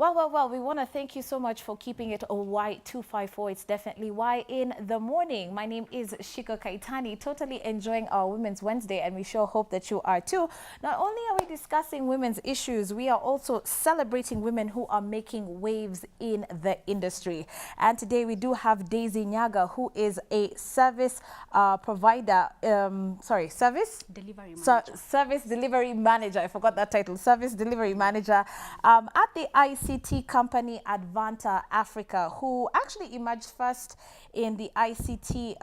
Well, we want to thank you so much for keeping it a Y254. It's definitely Y in the morning. My name is Shiko Kaitani, totally enjoying our Women's Wednesday, and we sure hope that you are too. Not only are we discussing women's issues, we are also celebrating women who are making waves in the industry. And today we do have Daisy Nyaga, who is a service provider, service delivery manager. I forgot that title, service delivery manager at the ICT company Advanta Africa, who actually emerged first in the ICT,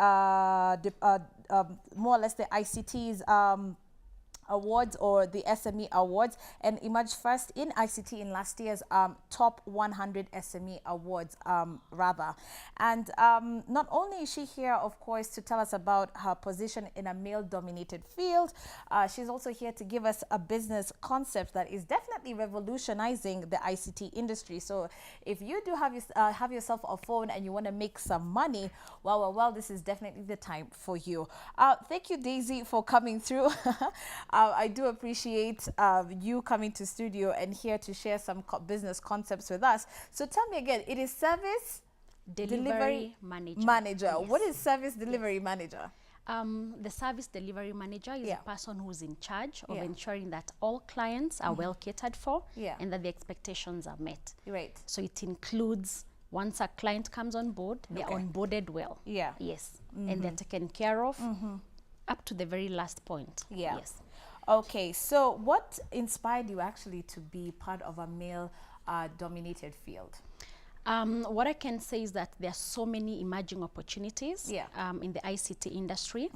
more or less the ICT's awards, or the SME awards, and emerged first in ICT in last year's top 100 SME awards rather. And not only is she here, of course, to tell us about her position in a male-dominated field, she's also here to give us a business concept that is definitely revolutionizing the ICT industry. So if you do have yourself a phone and you want to make some money, well, this is definitely the time for you. Thank you, Daisy, for coming through. I do appreciate you coming to studio and here to share some business concepts with us. So tell me again, it is Service Delivery Manager. Yes. What is Service Delivery Manager? The Service Delivery Manager is a person who's in charge of ensuring that all clients are well catered for and that the expectations are met. Right. So it includes, once a client comes on board, they're onboarded well. Yeah. Yes. And they're taken care of up to the very last point. Yeah. Yes. Okay, so what inspired you actually to be part of a male-dominated field? What I can say is that there are so many emerging opportunities in the ICT industry.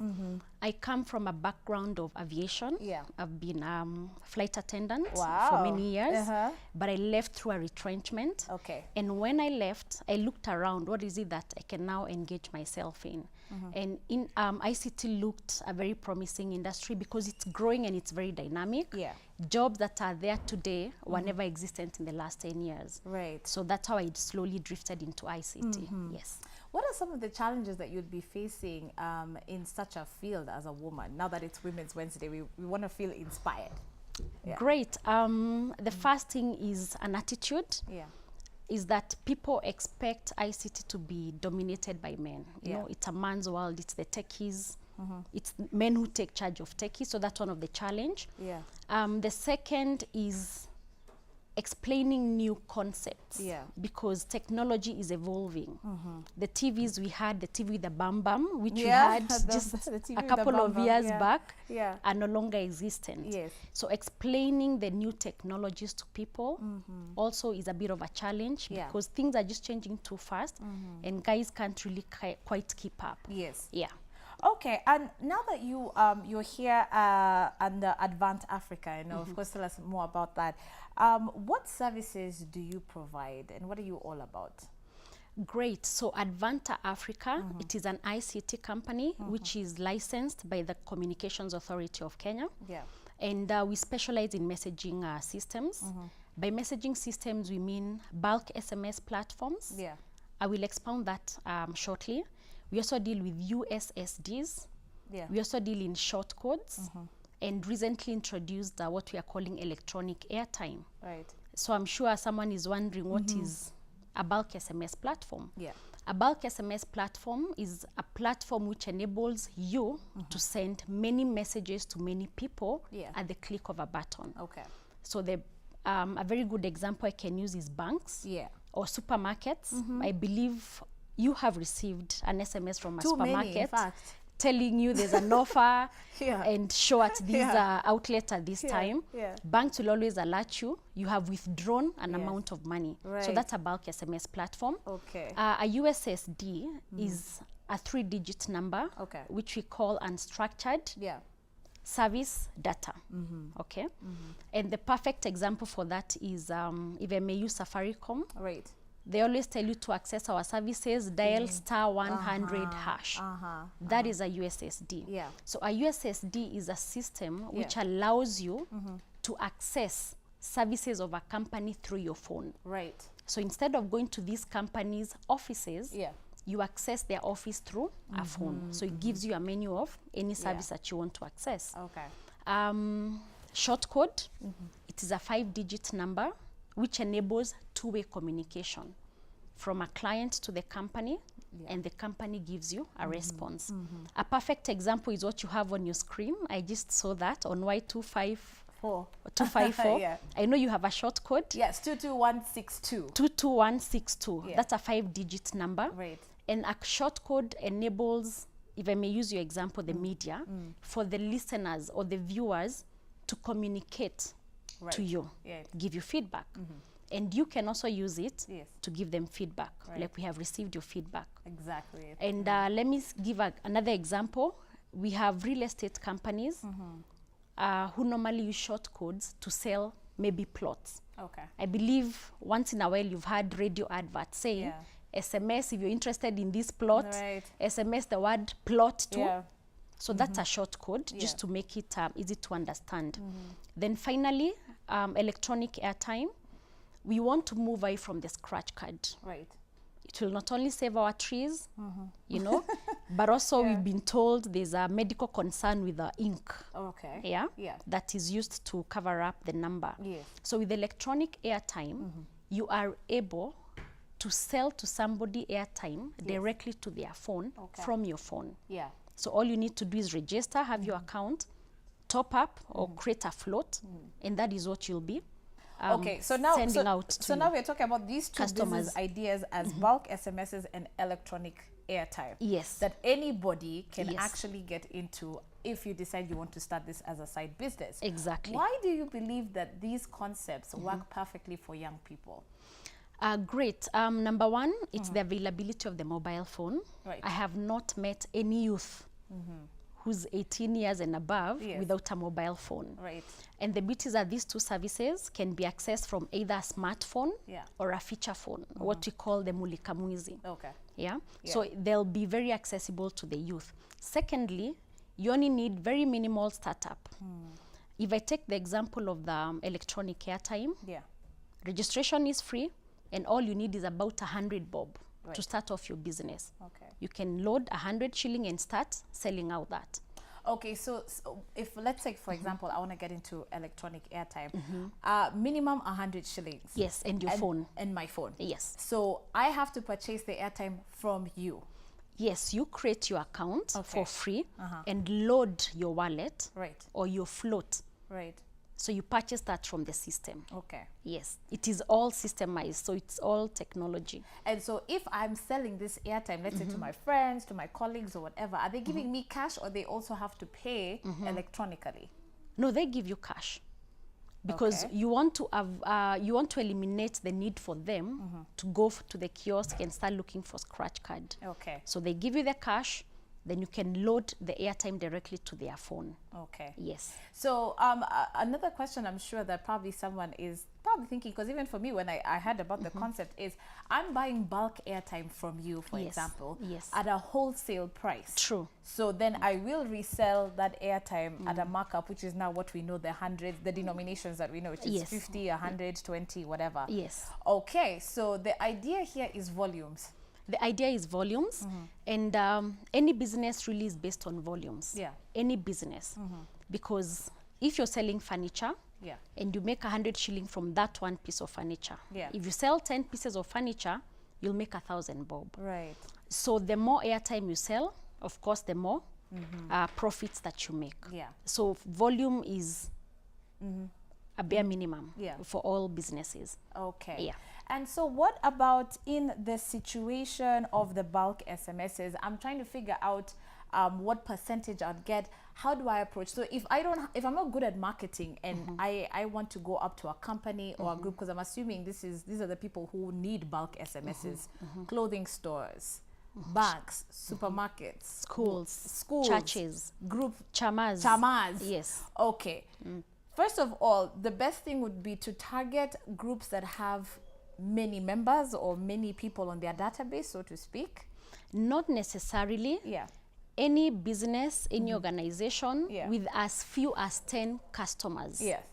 I come from a background of aviation. I've been flight attendant for many years, but I left through a retrenchment. Okay. And when I left, I looked around, what is it that I can now engage myself in? And in ICT looked a very promising industry because it's growing and it's very dynamic. Jobs that are there today were never existent in the last 10 years. Right. So that's how I slowly drifted into ICT. Yes. What are some of the challenges that you'd be facing in such a field as a woman? Now that it's Women's Wednesday, we want to feel inspired. Great. The first thing is an attitude. Is that people expect ICT to be dominated by men. You know, it's a man's world, it's the techies, it's men who take charge of techies, so that's one of the challenge. The second is explaining new concepts because technology is evolving. The TVs we had, the TV with the bam bam, which we had just a couple of years back, are no longer existent. So explaining the new technologies to people also is a bit of a challenge because things are just changing too fast and guys can't really quite keep up. Okay, and now that you're here under Advanta Africa, you know, of course, tell us more about that. What services do you provide, and what are you all about? Great. So Advanta Africa, it is an ICT company which is licensed by the Communications Authority of Kenya. And we specialize in messaging systems. By messaging systems, we mean bulk SMS platforms. I will expound that shortly. We also deal with USSDs. We also deal in short codes. And recently introduced what we are calling electronic airtime. So I'm sure someone is wondering what is a bulk SMS platform. A bulk SMS platform is a platform which enables you to send many messages to many people at the click of a button. So a very good example I can use is banks or supermarkets. I believe you have received an SMS from a supermarket telling you there's an offer and show at this outlet at this time. Banks will always alert you. You have withdrawn an amount of money. So that's a bulk SMS platform. A USSD is a 3-digit number, which we call unstructured service data. And the perfect example for that is, if I may use Safaricom, they always tell you to access our services, dial *100#. That is a USSD. So a USSD is a system which allows you to access services of a company through your phone. So instead of going to these companies' offices, you access their office through a phone. So it gives you a menu of any service that you want to access. Short code, it is a 5-digit number which enables two-way communication from a client to the company, and the company gives you a response. A perfect example is what you have on your screen. I just saw that on Y254. 254. Yeah. I know you have a short code. Yes, 22162. 22162. Yeah. That's a 5-digit number. Right. And a short code enables, if I may use your example, the media, for the listeners or the viewers to communicate to you, give you feedback. And you can also use it to give them feedback, like we have received your feedback. Exactly. And let me give another example. We have real estate companies who normally use short codes to sell maybe plots. Okay. I believe once in a while you've had radio adverts saying, SMS if you're interested in this plot, SMS the word plot to. So that's a short code just to make it easy to understand. Then finally, electronic airtime. We want to move away from the scratch card. Right. It will not only save our trees, you know, but also we've been told there's a medical concern with the ink. Okay. Yeah. That is used to cover up the number. Yes. So with electronic airtime, you are able to sell to somebody airtime directly to their phone from your phone. Yeah. So all you need to do is register, have your account, top up or create a float, and that is what you'll be okay, so now sending out to so now we're talking about these two customers. business ideas as bulk SMSs and electronic airtime. Yes. That anybody can actually get into if you decide you want to start this as a side business. Exactly. Why do you believe that these concepts work perfectly for young people? Great. Number one, it's the availability of the mobile phone. Right. I have not met any youth who's 18 years and above without a mobile phone. Right. And the beauty is that these two services can be accessed from either a smartphone or a feature phone, what we call the mulikamuizi. Okay. Yeah? So they'll be very accessible to the youth. Secondly, you only need very minimal startup. If I take the example of the electronic airtime, registration is free, and all you need is about 100 bob to start off your business. Okay. You can load 100 shilling and start selling out that. Okay, so if let's say, for example, I want to get into electronic airtime, minimum 100 shillings. Yes, and your phone. And my phone. Yes. So I have to purchase the airtime from you. Yes, you create your account for free and load your wallet or your float. Right. So you purchase that from the system. Okay. Yes, it is all systemized, so it's all technology. And so if I'm selling this airtime, let's say to my friends, to my colleagues or whatever, are they giving me cash or they also have to pay electronically? No, they give you cash. Because you want to have, you want to eliminate the need for them to go to the kiosk and start looking for scratch card. Okay. So they give you the cash, then you can load the airtime directly to their phone. Okay. Yes. So another question I'm sure that probably someone is probably thinking, because even for me, when I heard about the concept, is I'm buying bulk airtime from you, for example, at a wholesale price. True. So then I will resell that airtime at a markup, which is now what we know, the hundreds, the denominations that we know, which is 50, 100, 20, whatever. Yes. Okay. So the idea here is volumes. The idea is volumes, and any business really is based on volumes. Yeah. Any business. Because if you're selling furniture, and you make 100 shilling from that one piece of furniture, if you sell 10 pieces of furniture, you'll make 1,000 bob. Right. So the more airtime you sell, of course, the more profits that you make. Yeah. So volume is a bare minimum for all businesses. Okay. Yeah. And so what about in the situation of the bulk SMSs? I'm trying to figure out what percentage I'd get. How do I approach? So if I'm not good at marketing and I want to go up to a company or a group, because I'm assuming these are the people who need bulk SMSs, clothing stores, banks, supermarkets, schools, churches, group chamas. Yes. Okay. First of all, the best thing would be to target groups that have many members or many people on their database, so to speak. Not necessarily. Yeah. Any business, any organization with as few as 10 customers. Yes.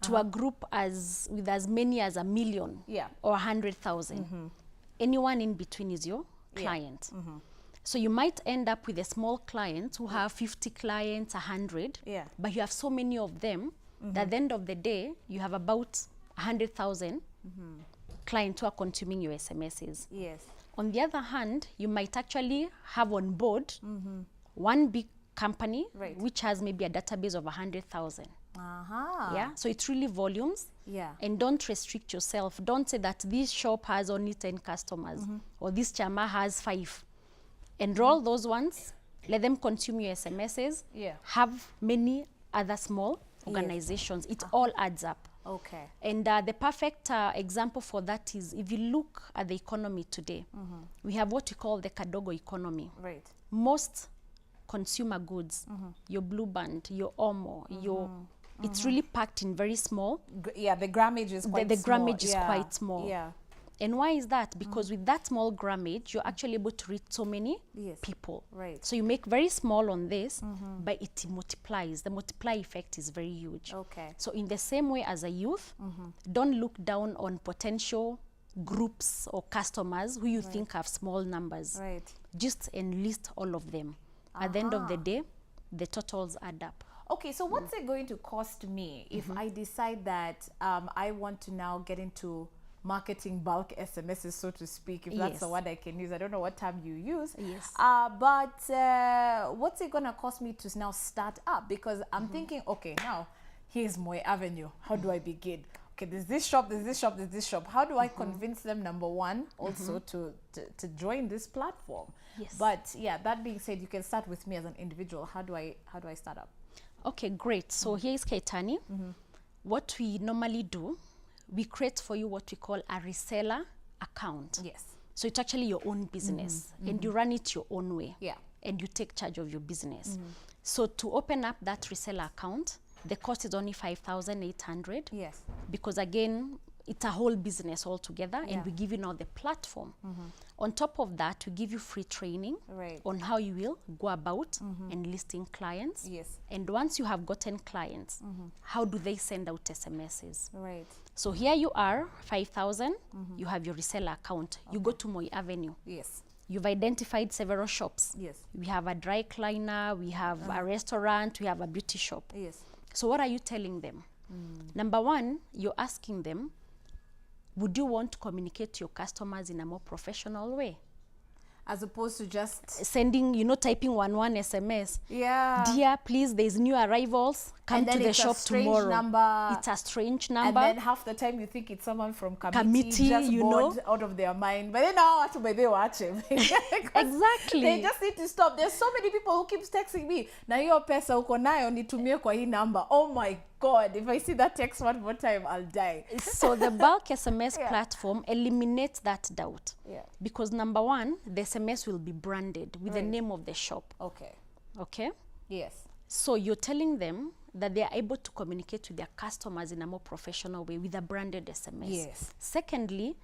To a group with as many as 1 million or 100,000. Anyone in between is your client. So you might end up with a small client who have 50 clients, 100, but you have so many of them that at the end of the day, you have about 100,000 clients who are consuming your SMSs. Yes. On the other hand, you might actually have on board one big company which has maybe a database of 100,000. Yeah, so it's really volumes. Yeah. And don't restrict yourself. Don't say that this shop has only 10 customers or this chama has 5. Enroll those ones, let them consume your SMSs. Yeah. Have many other small organizations. It all adds up. Okay. And the perfect example for that is if you look at the economy today, we have what we call the Kadogo economy. Right. Most consumer goods, your Blue Band, your Omo, your it's really packed in very small. Yeah, the grammage is quite the small. grammage is quite small. Yeah. And why is that? Because with that small grammage, you're actually able to reach so many people. Right. So you make very small on this, but it multiplies. The multiply effect is very huge. Okay. So in the same way as a youth, don't look down on potential groups or customers who you think have small numbers. Right. Just enlist all of them. At the end of the day, the totals add up. Okay, so what's it going to cost me if I decide that I want to now get into marketing bulk SMSs, so to speak, if that's the word I can use? I don't know what term you use. Yes. But what's it going to cost me to now start up? Because I'm thinking, okay, now here's Moy Avenue. How do I begin? Okay, there's this shop, there's this shop, there's this shop. How do I convince them, number one, also to join this platform? Yes. But yeah, that being said, you can start with me as an individual. How do I start up? Okay, great. So here is Kaitani. What we normally do, we create for you what we call a reseller account. Yes. So it's actually your own business and you run it your own way. Yeah. And you take charge of your business. So to open up that reseller account, the cost is only 5,800. Yes. Because again, it's a whole business altogether and we give you now the platform. On top of that, we give you free training on how you will go about enlisting clients. Yes. And once you have gotten clients, how do they send out SMSs? Right. So here you are, 5,000, you have your reseller account. You go to Moy Avenue. Yes. You've identified several shops. Yes. We have a dry cleaner, we have a restaurant, we have a beauty shop. Yes. So what are you telling them? Number one, you're asking them, would you want to communicate to your customers in a more professional way? As opposed to just sending, typing one SMS. Yeah. Dear, please, there's new arrivals. Come to the shop tomorrow. Number. It's a strange number. And then half the time you think it's someone from committee just you bored know, out of their mind. But then now they watch him. Exactly. They just need to stop. There's so many people who keeps texting me. Na hiyo pesa uko nayo nitumie kwa hii number. Oh my God, if I see that text one more time, I'll die. So the bulk SMS platform eliminates that doubt. Yeah. Because number one, the SMS will be branded with the name of the shop. Okay. Okay? Yes. So you're telling them that they are able to communicate with their customers in a more professional way with a branded SMS. Yes. Secondly,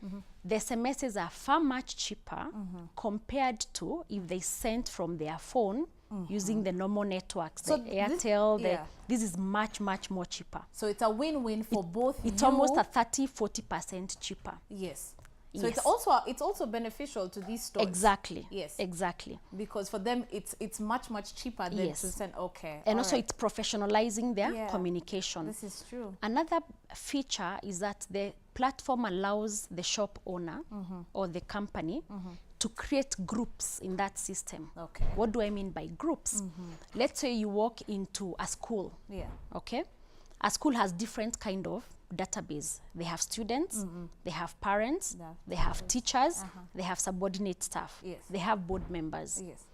the SMSs are far much cheaper compared to if they sent from their phone using the normal networks, so the Airtel. This is much, much more cheaper. So it's a win-win for both. It's almost a 30-40% cheaper. Yes. So Yes. it's also beneficial to these stores. Exactly. Yes. Exactly. Exactly. Because for them it's much cheaper than to send. Okay. And also it's professionalizing their communication. This is true. Another feature is that the platform allows the shop owner or the company to create groups in that system. Okay. What do I mean by groups? Let's say you walk into a school. Yeah. Okay. A school has different kind of database. They have students, they have parents, they have teachers, they have subordinate staff, they have board members. Yes.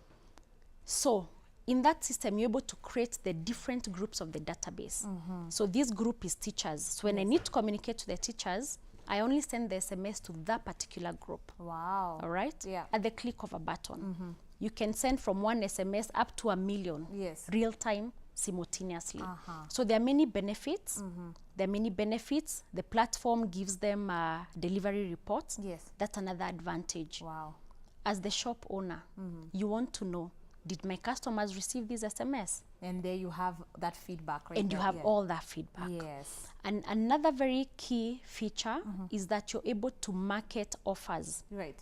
So in that system, you're able to create the different groups of the database. So this group is teachers. So when I need to communicate to the teachers, I only send the SMS to that particular group. Wow. All right? Yeah. At the click of a button. You can send from one SMS up to 1 million. Yes. Real time, simultaneously. So there are many benefits. There are many benefits. The platform gives them delivery reports. Yes. That's another advantage. Wow. As the shop owner, you want to know, did my customers receive this SMS? And there you have that feedback, right? And you have all that feedback. Yes. And another very key feature is that you're able to market offers. Right.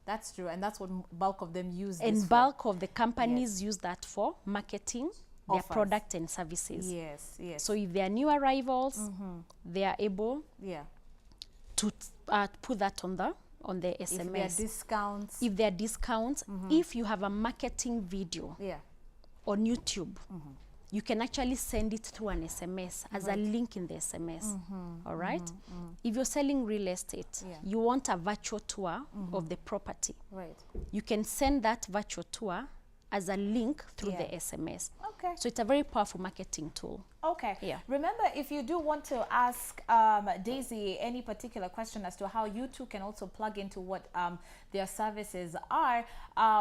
That's true. And that's what bulk of them use And this bulk of the companies use that for marketing their Offers. product and services. Yes, yes. So if they are new arrivals, they are able to put that on the SMS. If there are discounts. If there are discounts, if you have a marketing video on YouTube, you can actually send it through an SMS as a link in the SMS. All right? If you're selling real estate, you want a virtual tour of the property. Right. You can send that virtual tour as a link through the SMS. Okay. So it's a very powerful marketing tool. Okay. Yeah. Remember, if you do want to ask Daisy any particular question as to how you too can also plug into what their services are,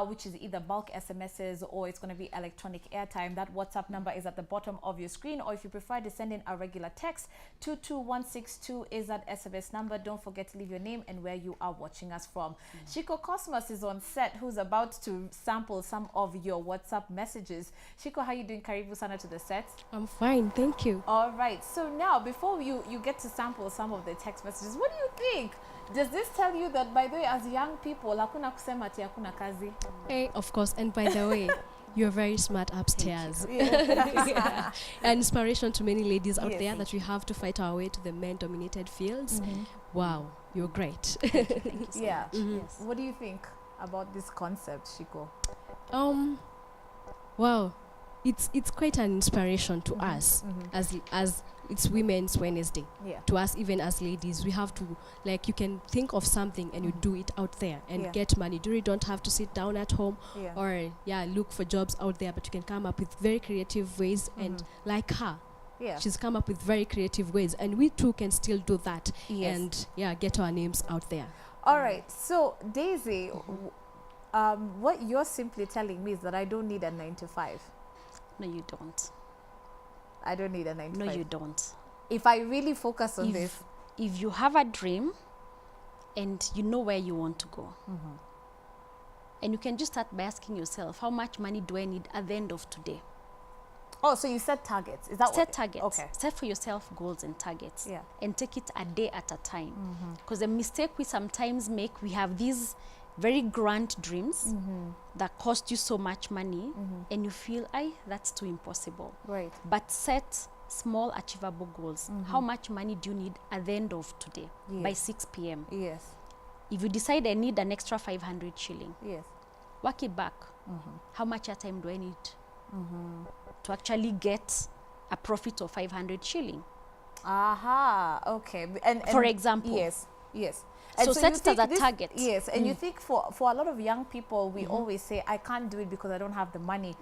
which is either bulk SMSs or it's going to be electronic airtime, that WhatsApp number is at the bottom of your screen. Or if you prefer to send in a regular text, 22162 is that SMS number. Don't forget to leave your name and where you are watching us from. Shiko Cosmos is on set, who's about to sample some of your WhatsApp messages. Shiko, how are you doing? Karibu sana to the set. I'm fine, thank you. All right. So now, before you get to sample some of the text messages, what do you think? Does this tell you that, by the way, as young people, hakuna kusema ati hakuna kazi? Hey, of course. And by the way, you're very smart upstairs. Yeah. An inspiration to many ladies out there that we have to fight our way to the men-dominated fields. Wow, you're great. Thank you so much. Yes. What do you think about this concept, Shiko? Wow, it's quite an inspiration to us as it's Women's Wednesday. To us, even as ladies, we have to, like, you can think of something and you do it out there and get money. You really don't have to sit down at home or look for jobs out there, but you can come up with very creative ways. And like her, she's come up with very creative ways, and we too can still do that and get our names out there. All right. So Daisy, what you're simply telling me is that I don't need a 9 to 5. No, you don't. I don't need a 9 to 5. No, you don't. If I really focus on this. If you have a dream and you know where you want to go, and you can just start by asking yourself, how much money do I need at the end of today? Oh, so you set targets. Is that set targets? Okay. Set for yourself goals and targets, and take it a day at a time. Because the mistake we sometimes make, we have these very grand dreams that cost you so much money, and you feel, that's too impossible. Right. But set small achievable goals. How much money do you need at the end of today by 6 p.m.? Yes. If you decide I need an extra 500 shilling, work it back. How much airtime do I need to actually get a profit of 500 shilling? Aha, okay. And for example. Yes. And so set it as a target. Yes, and you think for a lot of young people, we always say, I can't do it because I don't have the money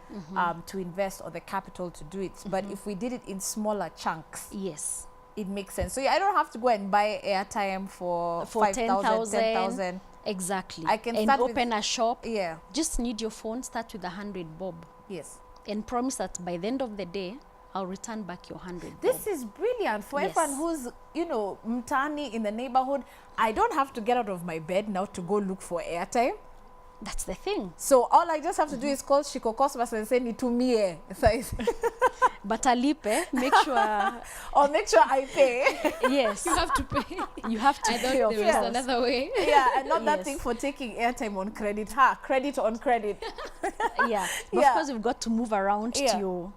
to invest or the capital to do it. But if we did it in smaller chunks, it makes sense. So I don't have to go and buy airtime for 5,000, 10,000. Exactly. I can and start open a shop. Yeah. Just need your phone, start with 100 bob. Yes. And promise that by the end of the day, I'll return back your 100 This is brilliant for everyone who's, mtani in the neighborhood. I don't have to get out of my bed now to go look for airtime. That's the thing. So all I just have to do is call Shiko Cosmos and say, nitumie. But Alipe, make sure... or make sure I pay. Yes. You have to pay. You have to pay. There is another way. Yeah, and not that thing for taking airtime on credit. Credit on credit. But of course, you've got to move around to your...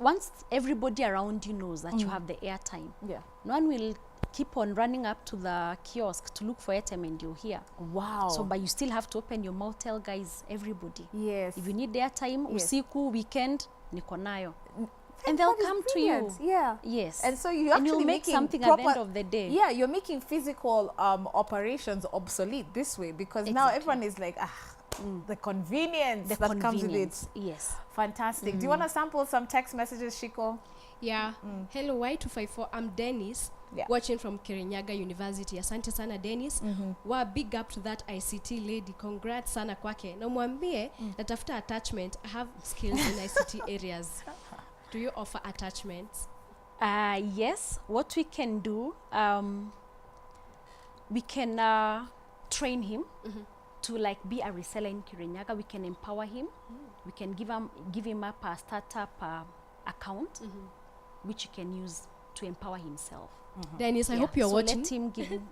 once everybody around you knows that you have the airtime, no one will keep on running up to the kiosk to look for airtime and you're here. Wow. So, but you still have to open your mouth, tell guys, everybody. Yes. If you need airtime, usiku, weekend, niko nayo. And they'll come to you. Yeah. Yes. And so you actually you'll make something at the end of the day. Yeah, you're making physical operations obsolete this way, because now everyone is like, the convenience that comes with it. Yes. Fantastic. Do you want to sample some text messages, Shiko? Yeah. Hello, Y254. I'm Dennis, watching from Kirinyaga University. Asante sana, Dennis. Wa big up to that ICT lady. Congrats sana kwake. Na mwambie, natafuta attachment. I have skills in ICT areas. Do you offer attachments? Yes. What we can do, we can train him to be a reseller in Kirinyaga. We can empower him. We can give him up a startup account, which he can use to empower himself. Dennis, I hope you're watching. Let him give him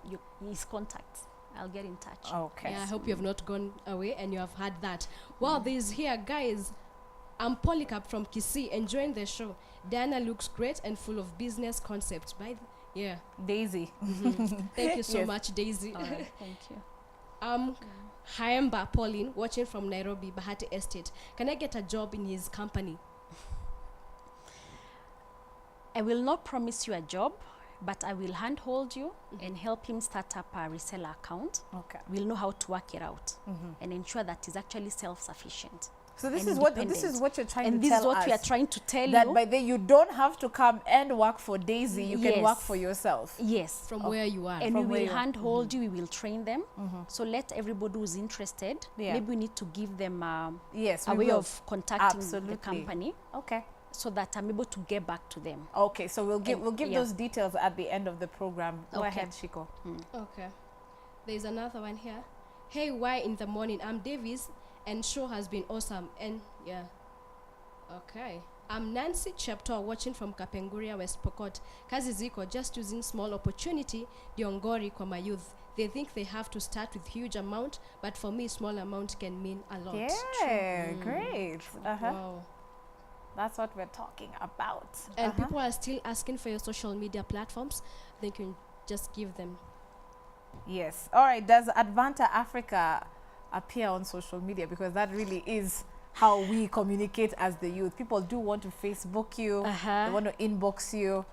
his contacts. I'll get in touch. Okay. Yeah, I hope you have not gone away and you have had that. Wow, there's here, guys. I'm Polycarp from Kisii, enjoying the show. Diana looks great and full of business concepts. Yeah. Daisy. Thank you so Yes. much, Daisy. All right, thank you. Hyamba Pauline, watching from Nairobi, Bahati Estate. Can I get a job in his company? I will not promise you a job, but I will handhold you and help him start up a reseller account. Okay. We'll know how to work it out and ensure that he's actually self-sufficient. So this and is what independent. you're trying And to this tell is what us. we are trying to tell That you. by then you don't have to come and work for Daisy. You can work Yes. for yourself. Yes. From where you are. And From we where will you are. handhold you, we will train them. So let everybody who's interested, Yeah. maybe we need to give them Yes, a we way will. of contacting Absolutely. the company Okay. so that I'm able to get back to them. Okay, so we'll give yeah. those details at the end of the program. Go Okay. ahead, Shiko. Okay. There's another one here. Hey, why in the morning? I'm Davis, and show has been awesome. And yeah. Okay. I'm Nancy Chepto, watching from Kapenguria, West Pokot. Kazi ziko, just using small opportunity, diongori kwa my youth. They think they have to start with huge amount, but for me, small amount can mean a lot. Yeah, great. Wow. That's what we're talking about. And people are still asking for your social media platforms. They can just give them. Yes. All right. Does Advanta Africa appear on social media? Because that really is how we communicate as the youth. People do want to Facebook you. They want to inbox you.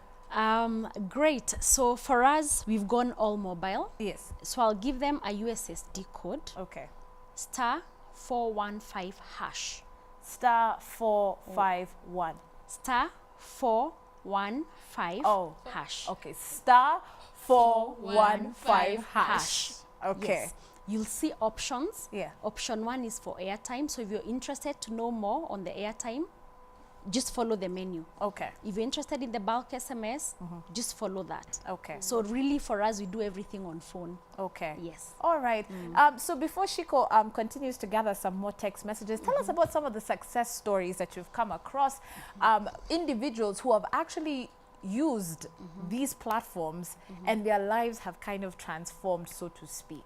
Great. So for us, we've gone all mobile. Yes. So I'll give them a USSD code, Okay. *415#. *451. *415#. Oh. Hash. Okay. *415#. Okay. Yes. You'll see options. Yeah. Option 1 is for airtime. So if you're interested to know more on the airtime, just follow the menu. Okay. If you're interested in the bulk SMS, just follow that. Okay. So really for us, we do everything on phone. Okay. Yes. All right. So before Shiko continues to gather some more text messages, tell us about some of the success stories that you've come across. Individuals who have actually used these platforms and their lives have kind of transformed, so to speak.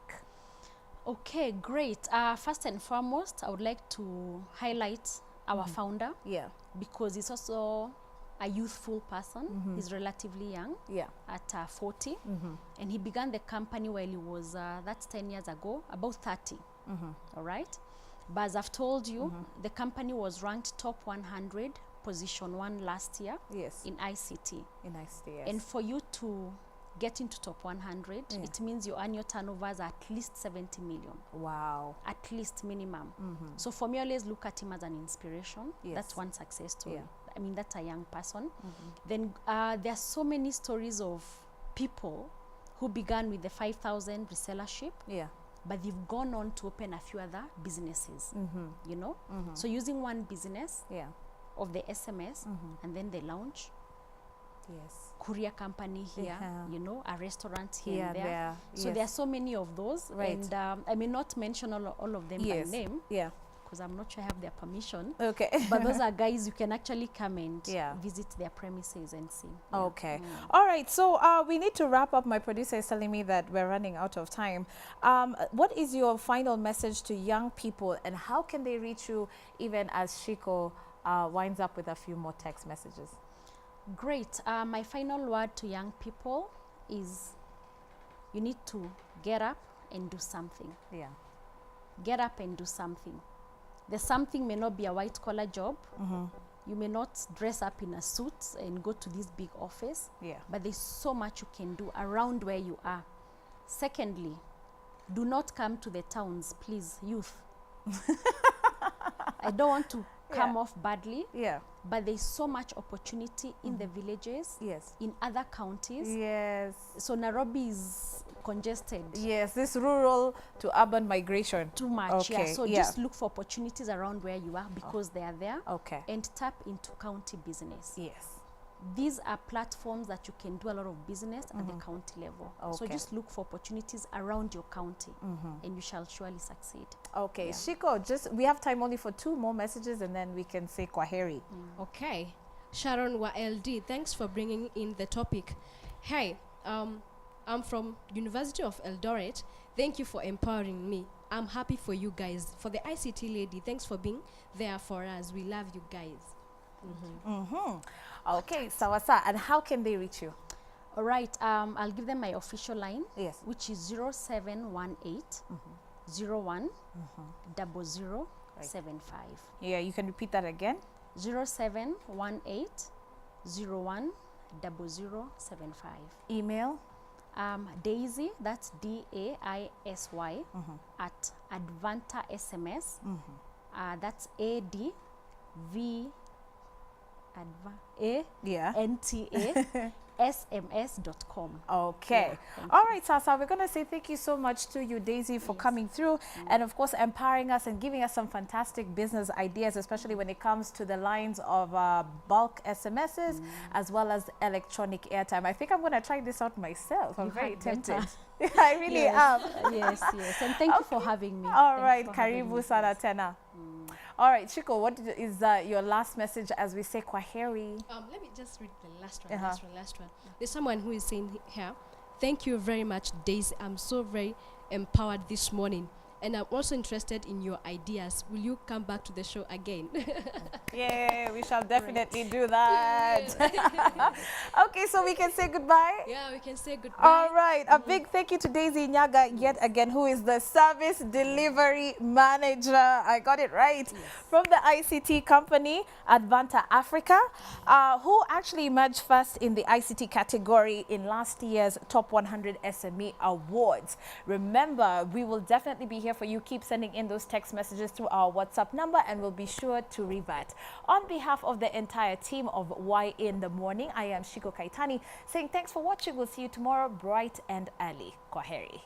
Okay, great. First and foremost, I would like to highlight our founder. Yeah. Because he's also a youthful person. He's relatively young, Yeah. at 40. And he began the company while he was, that's 10 years ago, about 30. All right? But as I've told you, the company was ranked top 100, position 1 last year. Yes. In ICT. In ICT, yes. And for you to get into top 100, it means your annual turnovers are at least 70 million. Wow. At least minimum. So for me, I always look at him as an inspiration. Yes. That's one success story. Yeah. I mean, that's a young person. Then there are so many stories of people who began with the 5,000 resellership, Yeah. but they've gone on to open a few other businesses, you know? So using one business Yeah. of the SMS, and then they launch Yes. courier company here, Yeah. you know, a restaurant here Here and and there. there, So yes. there are so many of those. Right. And I may not mention all of them Yes. by name, Yeah. because I'm not sure I have their permission. Okay. But those are guys you can actually come and Yeah. visit their premises and see. Yeah. Okay. All right. So we need to wrap up. My producer is telling me that we're running out of time. What is your final message to young people, and how can they reach you even as Shiko winds up with a few more text messages? Great. My final word to young people is you need to get up and do something. Yeah. Get up and do something. The something may not be a white collar job. You may not dress up in a suit and go to this big office. Yeah. But there's so much you can do around where you are. Secondly, do not come to the towns, please, youth. I don't want to come off badly, Yeah. but there's so much opportunity in the villages, Yes. in other counties. Yes. So Nairobi is congested. Yes. This rural to urban migration. Too much, Okay, yeah. So yeah. just look for opportunities around where you are because they are there. Okay. And tap into county business. Yes. These are platforms that you can do a lot of business at the county level. So Okay. just look for opportunities around your county and you shall surely succeed. Okay. Yeah. Shiko, we have time only for 2 more messages, and then we can say kwaheri. Okay. Sharon wa LD, thanks for bringing in the topic. Hey, I'm from University of Eldoret. Thank you for empowering me. I'm happy for you guys. For the ICT lady, thanks for being there for us. We love you guys. Okay, Sawasa, and how can they reach you? All right, I'll give them my official line, Yes. which is 0718 01 0075. Yeah, you can repeat that again. 0718 01 0075. Email. Daisy, that's DAISY, at Advanta SMS. That's ADV Yeah. ANTA SMS.com. Okay. Yeah, All right, Sasa, we're going to say thank you so much to you, Daisy, for coming through and, of course, empowering us and giving us some fantastic business ideas, especially when it comes to the lines of bulk SMSs as well as electronic airtime. I think I'm going to try this out myself. I'm very tempted. I really am. Yes. And thank you for having me. All right, Karibu sana tena. All right, Chico, what is your last message as we say kwaheri? Let me just read the last one. There's someone who is saying here, thank you very much, Daisy. I'm so very empowered this morning. And I'm also interested in your ideas. Will you come back to the show again? Yeah, we shall definitely do that. Okay, so we can say goodbye? Yeah, we can say goodbye. All right. A big thank you to Daisy Nyaga yet again, who is the Service Delivery Manager. I got it right. Yes. From the ICT company, Advanta Africa, who actually emerged first in the ICT category in last year's Top 100 SME Awards. Remember, we will definitely be here for you. Keep sending in those text messages through our WhatsApp number and we'll be sure to revert. On behalf of the entire team of Y in the Morning, I am Shiko Kaitani saying thanks for watching. We'll see you tomorrow bright and early. Kwaheri.